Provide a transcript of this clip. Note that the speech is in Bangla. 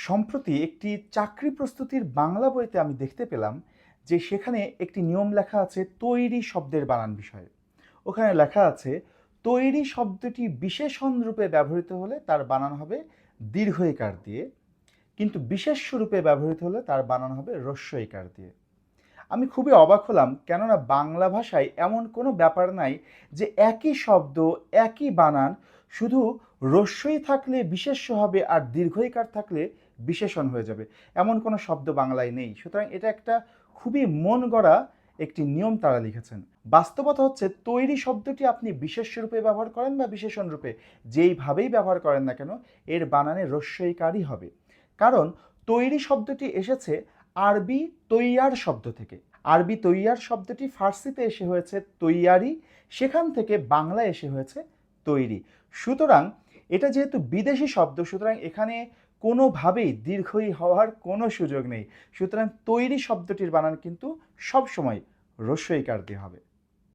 সম্প্রতি একটি চাকরি প্রস্তুতির বাংলা বইতে আমি দেখতে পেলাম যে সেখানে একটি নিয়ম লেখা আছে তৈরি শব্দের বানান বিষয়ে। ওখানে লেখা আছে তৈরি শব্দটি বিশেষণ রূপে ব্যবহৃত হলে তার বানান হবে দীর্ঘ ইকার দিয়ে, কিন্তু বিশেষ্য রূপে ব্যবহৃত হলে তার বানান হবে হ্রস্ব ইকার দিয়ে। আমি খুবই অবাক হলাম, কেননা বাংলা ভাষায় এমন কোনো ব্যাপার নাই যে একই শব্দ একই বানান শুধু হ্রস্বই থাকলে বিশেষ্য হবে আর দীর্ঘইকার থাকলে বিশেষণ হয়ে যাবে, এমন কোনো শব্দ বাংলায় নেই। সুতরাং এটা একটা খুবই মন গড়া একটি নিয়ম তারা লিখেছেন। বাস্তবতা হচ্ছে তৈরি শব্দটি আপনি বিশেষ্য রূপে ব্যবহার করেন বা বিশেষণ রূপে যেইভাবেই ব্যবহার করেন না কেন, এর বানানে হ্রস্বইকারই হবে। কারণ তৈরি শব্দটি এসেছে আরবি তৈয়ার শব্দ থেকে। আরবি তৈয়ার শব্দটি ফার্সিতে এসে হয়েছে তৈয়ারি, সেখান থেকে বাংলা এসে হয়েছে তৈরি। সুতরাং এটা যেহেতু বিদেশি শব্দ, সুতরাং এখানে কোনোভাবেই দীর্ঘই হওয়ার কোনো সুযোগ নেই। সুতরাং তৈরি শব্দটির বানান কিন্তু সবসময় হ্রস্ব ইকার দিয়ে হবে।